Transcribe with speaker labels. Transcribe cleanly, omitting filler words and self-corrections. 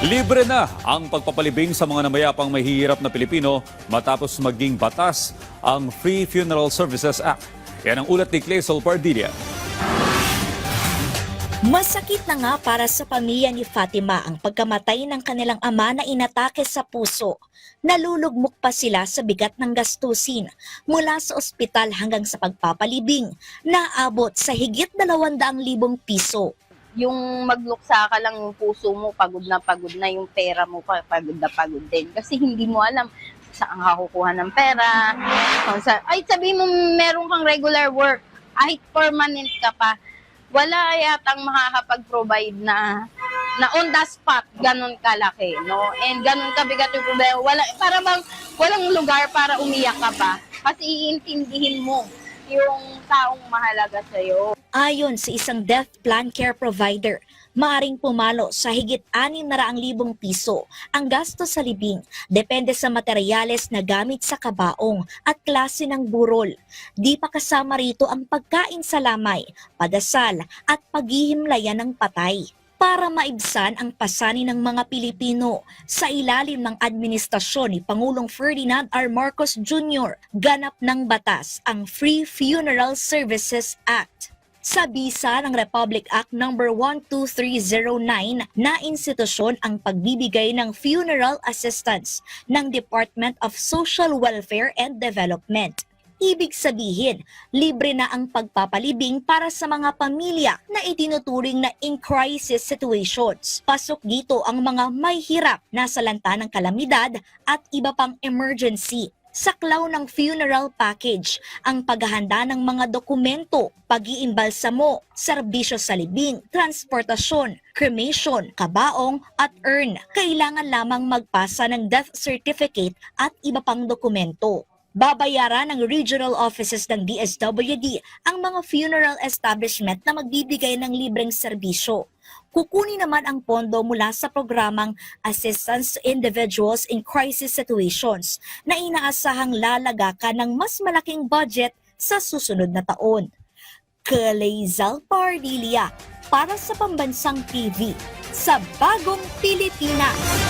Speaker 1: Libre na ang pagpapalibing sa mga namayapang mahihirap na Pilipino matapos maging batas ang Free Funeral Services Act. Yan ang ulat ni Claysol Pardilla.
Speaker 2: Masakit na nga para sa pamilya ni Fatima ang pagkamatay ng kanilang ama na inatake sa puso. Nalulugmok pa sila sa bigat ng gastusin mula sa ospital hanggang sa pagpapalibing na abot sa higit 200,000 piso.
Speaker 3: Yung magluksa ka lang yung puso mo, pagod na yung pera mo, pagod na pagod din. Kasi hindi mo alam saan ka kukuha ng pera. Ay, sabi mo meron kang regular work, kahit permanent ka pa, wala yatang makakapag-provide na on the spot, ganun kalaki, no? And ganun kabigat yung problema. Para bang walang lugar para umiyak ka pa. Kasi iintindihin mo yung taong mahalaga sa'yo.
Speaker 2: Ayon sa isang death plan care provider, maaring pumalo sa higit 600,000 piso ang gasto sa libing depende sa materyales na gamit sa kabaong at klase ng burol. Di pa kasama rito ang pagkain sa lamay, padasal at paghihimlayan ng patay. Para maibsan ang pasanin ng mga Pilipino sa ilalim ng administrasyon ni Pangulong Ferdinand R. Marcos Jr., ganap ng batas ang Free Funeral Services Act. Sa bisa ng Republic Act No. 12309 na institusyon ang pagbibigay ng funeral assistance ng Department of Social Welfare and Development. Ibig sabihin, libre na ang pagpapalibing para sa mga pamilya na itinuturing na in crisis situations. Pasok dito ang mga may hirap, nasalanta ng kalamidad at iba pang emergency. Saklaw ng funeral package ang paghahanda ng mga dokumento, pag-iimbalsamo, serbisyo sa libing, transportasyon, cremation, kabaong at urn. Kailangan lamang magpasa ng death certificate at iba pang dokumento. Babayaran ng regional offices ng DSWD ang mga funeral establishment na magbibigay ng libreng serbisyo. Kukunin naman ang pondo mula sa programang Assistance to Individuals in Crisis Situations na inaasahang lalagakan ng mas malaking budget sa susunod na taon. Claysol Pardilla para sa Pambansang TV sa Bagong Pilipinas.